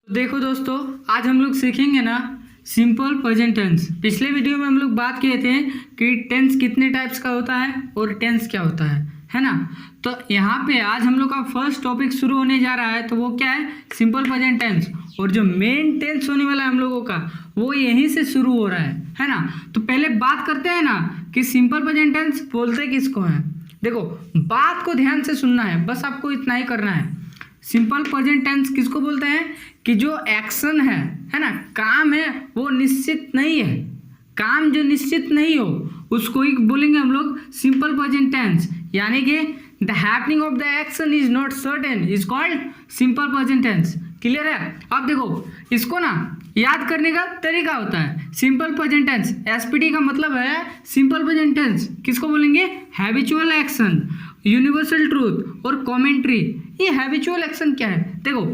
देखो दोस्तों, आज हम लोग सीखेंगे ना सिंपल प्रेजेंट टेंस। पिछले वीडियो में हम लोग बात किए थे कि टेंस कितने टाइप्स का होता है और टेंस क्या होता है ना। तो यहाँ पे आज हम लोग का फर्स्ट टॉपिक शुरू होने जा रहा है, तो वो क्या है, सिंपल प्रेजेंट टेंस। और जो मेन टेंस होने वाला है हम लोगों का, वो यहीं से शुरू हो रहा है ना। तो पहले बात करते हैं ना कि सिंपल प्रेजेंट टेंस बोलते किसको है। देखो, बात को ध्यान से सुनना है, बस आपको इतना ही करना है। सिंपल प्रेजेंट टेंस किसको बोलते हैं कि जो एक्शन है ना, काम है, वो निश्चित नहीं है। काम जो निश्चित नहीं हो उसको ही बोलेंगे हम लोग सिंपल प्रेजेंट टेंस। यानी कि the happening of the action is not certain is called simple present tense. Clear है। अब देखो, इसको ना याद करने का तरीका होता है सिंपल प्रेजेंट टेंस। एसपीटी का मतलब है सिंपल प्रेजेंट टेंस। किसको बोलेंगे? हैबिचुअल एक्शन, यूनिवर्सल ट्रूथ और कमेंट्री। ये हैबिचुअल एक्शन क्या है? देखो,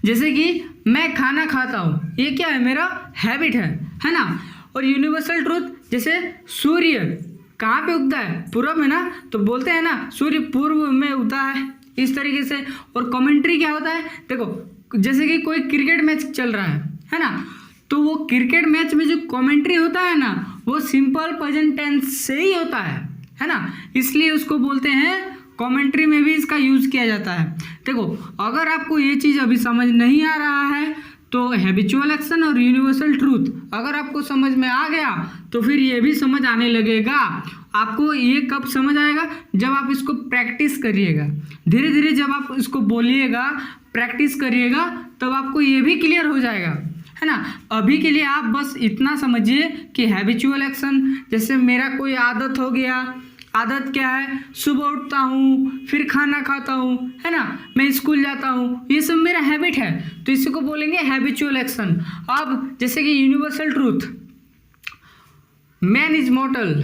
जैसे कि मैं खाना खाता हूँ, ये क्या है, मेरा हैबिट है ना। और यूनिवर्सल ट्रूथ, जैसे सूर्य कहाँ पे उगता है? पूरब में ना, तो बोलते हैं ना सूर्य पूर्व में उगता है, इस तरीके से। और कमेंट्री क्या होता है? देखो, जैसे कि कोई क्रिकेट मैच चल रहा है ना, तो वो क्रिकेट मैच में जो कमेंट्री होता है ना, वो सिंपल प्रेजेंट टेंस से ही होता है ना। इसलिए उसको बोलते हैं, कमेंट्री में भी इसका यूज किया जाता है। देखो, अगर आपको ये चीज़ अभी समझ नहीं आ रहा है तो हैबिचुअल एक्शन और यूनिवर्सल ट्रूथ अगर आपको समझ में आ गया तो फिर ये भी समझ आने लगेगा। आपको ये कब समझ आएगा? जब आप इसको प्रैक्टिस करिएगा। धीरे धीरे जब आप इसको बोलिएगा, प्रैक्टिस करिएगा, तब आपको ये भी क्लियर हो जाएगा, है ना। अभी के लिए आप बस इतना समझिए कि हैबिचुअल एक्शन, जैसे मेरा कोई आदत हो गया। आदत क्या है? सुबह उठता हूँ, फिर खाना खाता हूँ, है ना, मैं स्कूल जाता हूँ, ये सब मेरा हैबिट है, तो इसी को बोलेंगे हैबिचुअल एक्शन। अब जैसे कि यूनिवर्सल ट्रूथ, मैन इज मॉर्टल,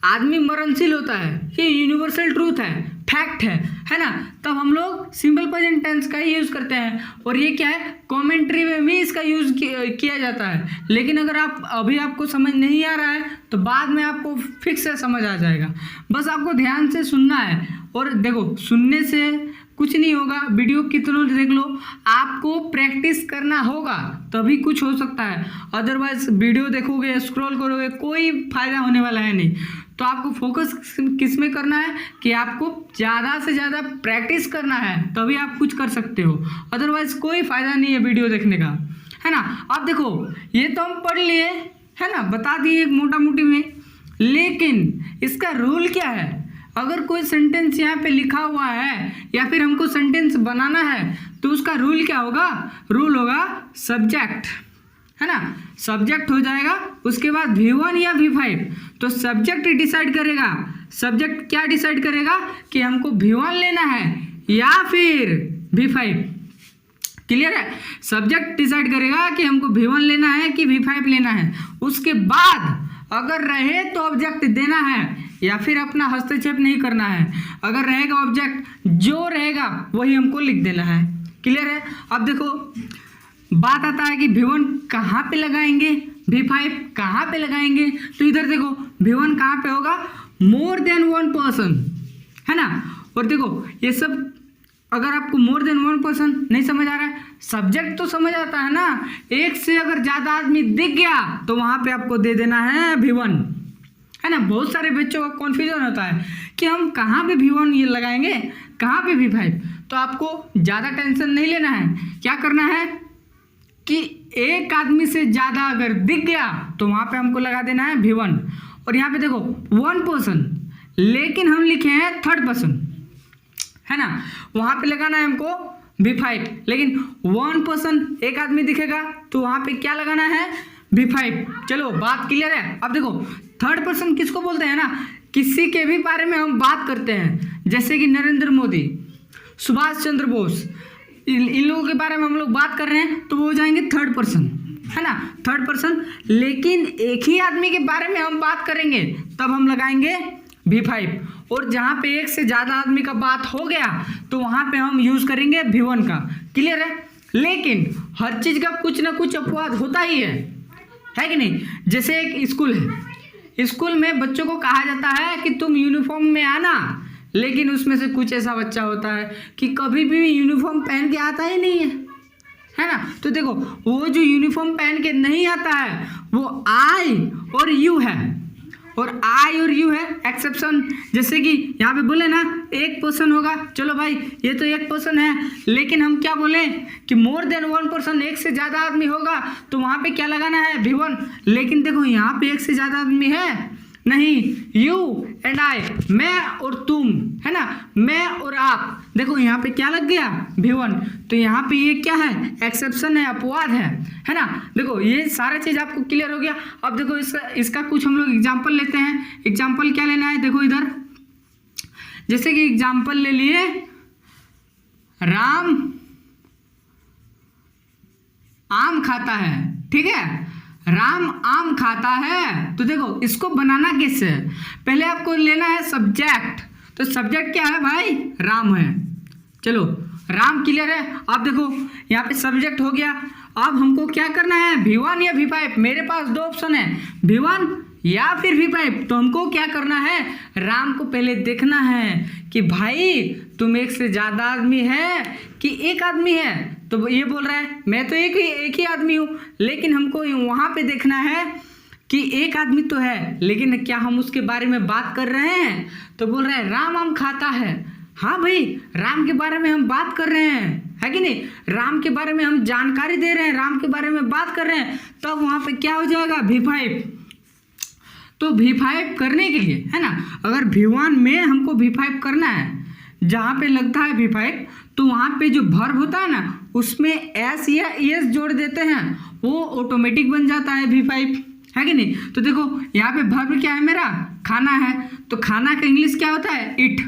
आदमी मरणशील होता है, ये यूनिवर्सल ट्रूथ है, फैक्ट है ना। तब हम लोग सिंपल प्रेजेंट टेंस का ही यूज़ करते हैं। और ये क्या है, कमेंट्री में भी इसका यूज़ किया जाता है। लेकिन अगर अभी आपको समझ नहीं आ रहा है तो बाद में आपको फिक्स से समझ आ जाएगा। बस आपको ध्यान से सुनना है। और देखो, सुनने से कुछ नहीं होगा, वीडियो कितनों देख लो, आपको प्रैक्टिस करना होगा तभी कुछ हो सकता है। अदरवाइज वीडियो देखोगे, स्क्रॉल करोगे, कोई फायदा होने वाला है नहीं। तो आपको फोकस किस में करना है कि आपको ज़्यादा से ज़्यादा प्रैक्टिस करना है, तभी आप कुछ कर सकते हो। अदरवाइज कोई फ़ायदा नहीं है वीडियो देखने का, है ना। अब देखो, ये तो हम पढ़ लिए, है ना, बता दिए मोटा मोटी में, लेकिन इसका रूल क्या है? अगर कोई सेंटेंस यहाँ पे लिखा हुआ है या फिर हमको सेंटेंस बनाना है तो उसका रूल क्या होगा? रूल होगा सब्जेक्ट, है ना। सब्जेक्ट हो जाएगा, उसके बाद V1 या V5। तो सब्जेक्ट डिसाइड करेगा। सब्जेक्ट क्या डिसाइड करेगा कि हमको V1 लेना है या फिर V5। क्लियर है? सब्जेक्ट डिसाइड करेगा कि हमको V1 लेना है कि V5 लेना है। उसके बाद अगर रहे तो ऑब्जेक्ट देना है या फिर अपना हस्तक्षेप नहीं करना है। अगर रहेगा ऑब्जेक्ट, जो रहेगा वही हमको लिख देना है। क्लियर है? अब देखो, बात आता है कि V1 कहाँ पे लगाएंगे, V5 कहाँ पे लगाएंगे। तो इधर देखो, V1 कहाँ पे होगा? मोर देन वन पर्सन, है ना। और देखो, ये सब अगर आपको मोर देन वन पर्सन नहीं समझ आ रहा है, सब्जेक्ट तो समझ आता है ना। एक से अगर ज़्यादा आदमी दिख गया तो वहाँ पे आपको दे देना है V1, है ना। बहुत सारे बच्चों का कन्फ्यूजन होता है कि हम कहाँ पे V1 ये लगाएंगे, कहाँ पे V5। तो आपको ज़्यादा टेंशन नहीं लेना है। क्या करना है कि एक आदमी से ज़्यादा अगर दिख गया तो वहाँ पे हमको लगा देना है V1। और यहाँ पे देखो, वन पर्सन, लेकिन हम लिखे हैं थर्ड पर्सन, है ना, वहाँ पे लगाना है हमको V5। लेकिन वन पर्सन, एक आदमी दिखेगा, तो वहाँ पे क्या लगाना है? V5। चलो, बात क्लियर है। अब देखो, थर्ड पर्सन किसको बोलते हैं ना, किसी के भी बारे में हम बात करते हैं, जैसे कि नरेंद्र मोदी, सुभाष चंद्र बोस, इन लोगों के बारे में हम लोग बात कर रहे हैं, तो वो हो जाएंगे थर्ड पर्सन, है ना, थर्ड पर्सन। लेकिन एक ही आदमी के बारे में हम बात करेंगे तब हम लगाएंगे V5। और जहाँ पे एक से ज़्यादा आदमी का बात हो गया तो वहाँ पे हम यूज़ करेंगे V1 का। क्लियर है? लेकिन हर चीज़ का कुछ ना कुछ अपवाद होता ही है कि नहीं। जैसे एक स्कूल है, स्कूल में बच्चों को कहा जाता है कि तुम यूनिफॉर्म में आना, लेकिन उसमें से कुछ ऐसा बच्चा होता है कि कभी भी यूनिफॉर्म पहन के आता ही नहीं है ना। तो देखो वो जो यूनिफॉर्म पहन के नहीं आता है वो आई और यू है, और आई और यू है एक्सेप्शन। जैसे कि यहाँ पे बोले ना एक पर्सन होगा, चलो भाई ये तो एक पर्सन है, लेकिन हम क्या बोले कि मोर देन वन पर्सन, एक से ज़्यादा आदमी होगा तो वहाँ पे क्या लगाना है V1। लेकिन देखो यहाँ पे एक से ज़्यादा आदमी है नहीं, यू एंड आई, मैं और तुम, है ना, मैं और आप। देखो यहाँ पे क्या लग गया V1, तो यहाँ पे ये क्या है एक्सेप्शन है, अपवाद है ना। देखो ये सारा चीज़ आपको क्लियर हो गया। अब देखो इसका कुछ हम लोग एग्जाम्पल लेते हैं। एग्जाम्पल क्या लेना है, देखो इधर, जैसे कि एग्जाम्पल ले लिए राम आम खाता है, ठीक है, राम आम खाता है। तो देखो इसको बनाना कैसे है, पहले आपको लेना है सब्जेक्ट। तो सब्जेक्ट क्या है भाई, राम है। चलो राम क्लियर है। अब देखो यहाँ पे सब्जेक्ट हो गया। अब हमको क्या करना है, V1 या V5। मेरे पास दो ऑप्शन है, V1 या फिर V5। तो हमको क्या करना है, राम को पहले देखना है कि भाई तुम एक से ज़्यादा आदमी है कि एक आदमी है। तो ये बोल रहा है मैं तो एक ही आदमी हूँ, लेकिन हमको वहाँ पे देखना है कि एक आदमी तो है, लेकिन क्या हम उसके बारे में बात कर रहे हैं। तो बोल रहा है राम आम खाता है। हाँ भाई राम के बारे में हम बात कर रहे हैं, है कि नहीं, राम के बारे में हम जानकारी दे रहे हैं, राम के बारे में बात कर रहे हैं। तब वहाँ पे क्या हो जाएगा V5। तो V5 करने के लिए, है ना, अगर V1 में हमको V5 करना है, जहाँ पे लगता है V5, तो वहाँ पे जो वर्ब होता है ना उसमें एस या एस जोड़ देते हैं, वो ऑटोमेटिक बन जाता है V5, है कि नहीं। तो देखो यहाँ पे वर्ब क्या है मेरा, खाना है। तो खाना का इंग्लिश क्या होता है, इट,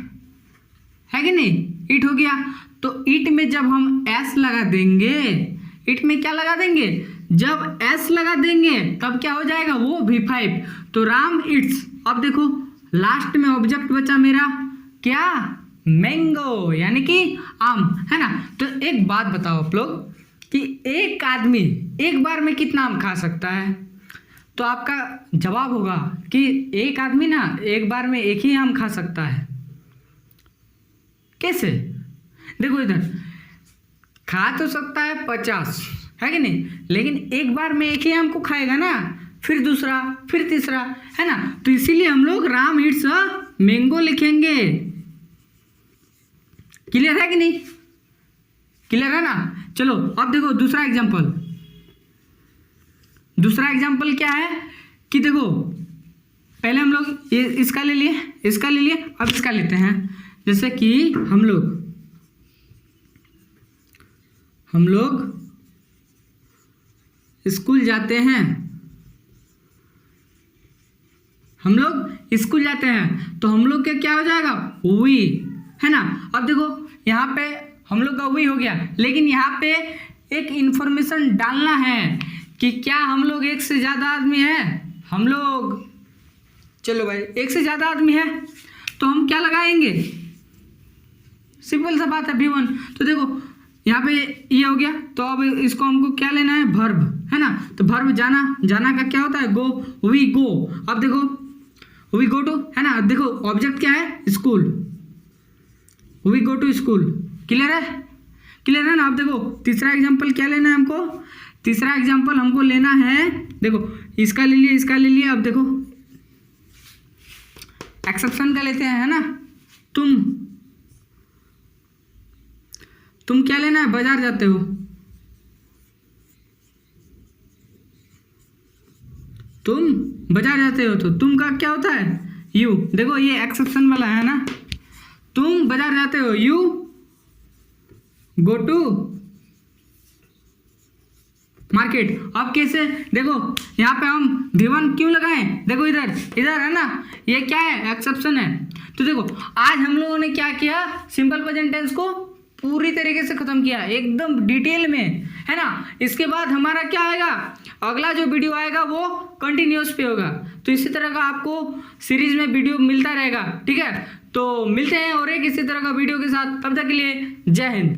है कि नहीं, इट हो गया। तो इट में जब हम एस लगा देंगे, इट में क्या लगा देंगे, जब एस लगा देंगे तब क्या हो जाएगा वो V5। तो राम इट्स। अब देखो लास्ट में ऑब्जेक्ट बचा मेरा क्या, मैंगो, यानी कि आम, है ना। तो एक बात बताओ आप लोग कि एक आदमी एक बार में कितना आम खा सकता है। तो आपका जवाब होगा कि एक आदमी ना एक बार में एक ही आम खा सकता है। कैसे, देखो इधर खा तो सकता है 50, है कि नहीं, लेकिन एक बार में एक ही आम को खाएगा ना, फिर दूसरा, फिर तीसरा, है ना। तो इसीलिए हम लोग राम इट्स अ मैंगो लिखेंगे। क्लियर है कि नहीं, क्लियर है ना। चलो अब देखो दूसरा एग्जांपल। दूसरा एग्जांपल क्या है कि देखो पहले हम लोग ये इसका ले लिए, इसका ले लिए, अब इसका लेते हैं। जैसे कि हम लोग स्कूल जाते हैं, हम लोग स्कूल जाते हैं, तो हम लोग के क्या हो जाएगा वी, है ना। अब देखो यहाँ पे हम लोग का वी हो गया, लेकिन यहाँ पे एक इंफॉर्मेशन डालना है कि क्या हम लोग एक से ज़्यादा आदमी है, हम लोग, चलो भाई एक से ज़्यादा आदमी है, तो हम क्या लगाएंगे, सिंपल सा बात है V1। तो देखो यहाँ पे ये हो गया, तो अब इसको हमको क्या लेना है, वर्ब, है ना। तो वर्ब जाना, जाना का क्या होता है, गो, वी गो। अब देखो वी गो टू, है ना। देखो ऑब्जेक्ट क्या है, school, we go to school. Clear है, क्लियर है ना। अब देखो तीसरा एग्जांपल क्या लेना है हमको, तीसरा एग्जांपल हमको लेना है, देखो इसका ले लिए, इसका ले लिए। अब देखो एक्सेप्शन का लेते हैं, है ना। तुम क्या लेना है, बाजार जाते हो, तुम बाजार जाते हो, तो तुम का क्या होता है, यू। देखो ये एक्सेप्शन वाला है ना, तुम बाजार जाते हो, यू गो टू मार्केट। अब कैसे, देखो यहाँ पे हम V1 क्यों लगाएं, देखो इधर है ना, ये क्या है, एक्सेप्शन है। तो देखो आज हम लोगों ने क्या किया, सिंपल प्रेजेंट टेंस को पूरी तरीके से खत्म किया, एकदम डिटेल में, है ना। इसके बाद हमारा क्या आएगा, अगला जो वीडियो आएगा वो कंटिन्यूअस पे होगा। तो इसी तरह का आपको सीरीज में वीडियो मिलता रहेगा, ठीक है। तो मिलते हैं और एक इसी तरह का वीडियो के साथ, तब तक के लिए जय हिंद।